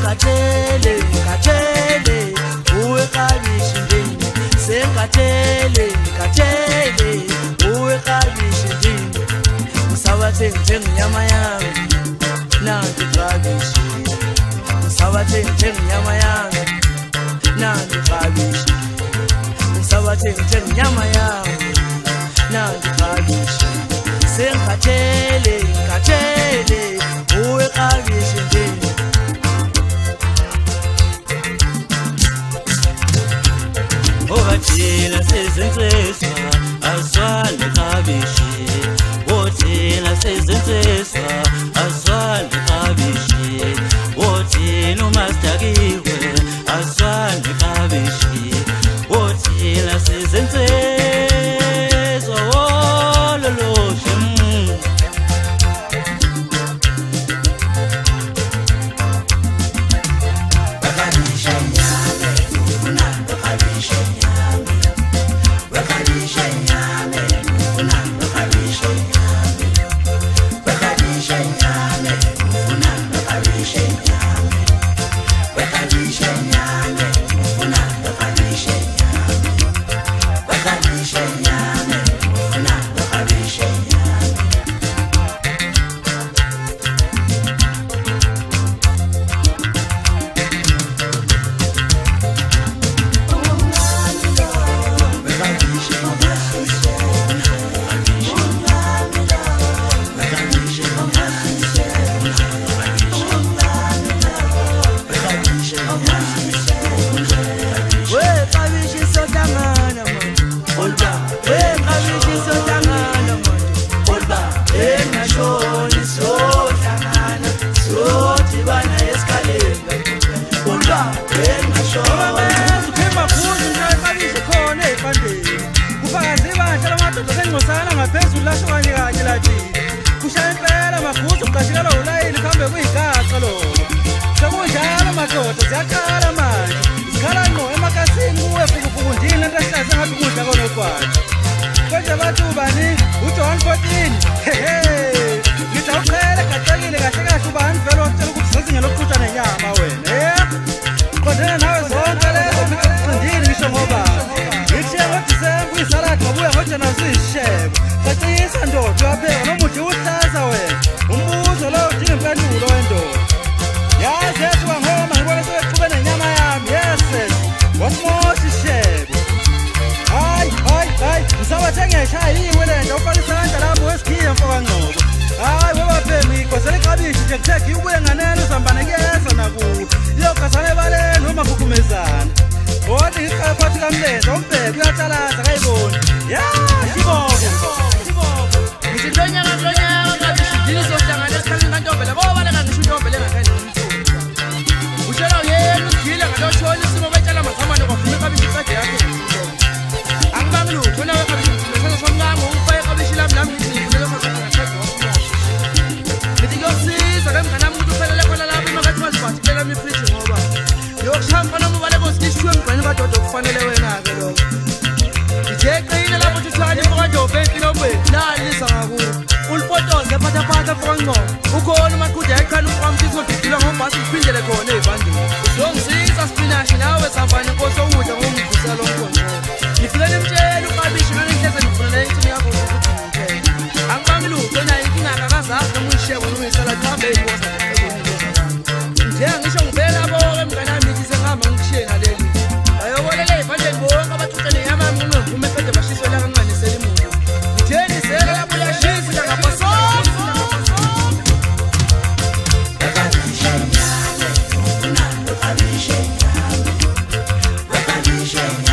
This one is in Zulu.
sengathele uwe kabishi ndini sengathele uwe kabishi ndini usabathenga inyama yami nanti kabishi usabathenga inyama yami nanti kabishi usabathenga inyama yami nanti kabishi sengathele uwe kabishi ndini Othina sezinsizwa azwale kabishi Othina sezinsizwa azwale kabishi Othina umastakiwe azwale kabishi Othina sezinsizwa wololoshe ngosana ngaphezulu lasho kanye kanye lathi kushaya impela maguzu uqashika lo ulayini kambe kuyigaqa lo sekunjalo madoda ziyaqala manje zikhala ngqo emakasini kuwe fukufuku ndini lento esihlaze ngathi ukudla konokwathi konje bathi ubani uJohn 14 ngithi awuqhele gacekile kahle kahle ubani vele wacela ukuthi sezinye lokuqutha nenyama wena qondene nawe zonke lezo ndini ngisho ngoba Salad ngobuya ngoje nasishebo sacisa ndodo yapheka nomuthi uhlaza wena umbuzo lo udinga impendulo wendoda yazi yathi wangoma ngibona seqhube nenyama yami yes wasimoshi shebo hayi ngisabathenga eshayini lento ufaka isandla lapho wesikhiya mfoka ngqobo hayi webaphemi ikhosela iqabishi nje kutheki ubuye nganele uzambane kuyeza nakuwo iyogasana ebaleni noma khukumezana Odi ikhathi kamlenze umbheke uyatshalaza kayiboni ya sibonke ngizilonyaka kabishi ndini sohlangana esikhaleni kantombela bobaleka ngisho intombela engakhani nomthunzi ushela yena ugile ngaloshona isimo betshala mathamane kwafuna kabishi qede yakhe angibangi lutho nawe kabishi lesona somnyango ufake kabishi lami ngithi ngifuna lokho ngaqedwa ngithi kuyosiza ke mngana umuntu uphelele khona lapho imakathi wazibathi kulela mifrithi ngoba yokushamba noma ubaleka usishwe mgqeni kadodo kufanele wena ke lokho ijeqile lapho uthwala imfokajo benki lobweni nalisa ngakubo ulipotoze phatha fongqo ukhona umaqhude yaqhala umfamthisi odudula ngombasi uphindele khona evandini uzongisiza spinash nawe sambane inkosi ukudla ngomvusa lo mkhonto ngifike nimtshela uqabishi ngihleze ngifuna la into yakho ukuthi ngithe angibangi lutho nayo inkinga akazazi noma uyishebo noma uyisala thambe inkosi nje ngisho ngibela bonke mnganami nithi sengihamba ngishena leli ayobolela evandeni bonke abathutha nenyama ngimvume eqede bashiswe la kanqanisela imuntu ngitheni sela lapho yashisa ngapha Kabishi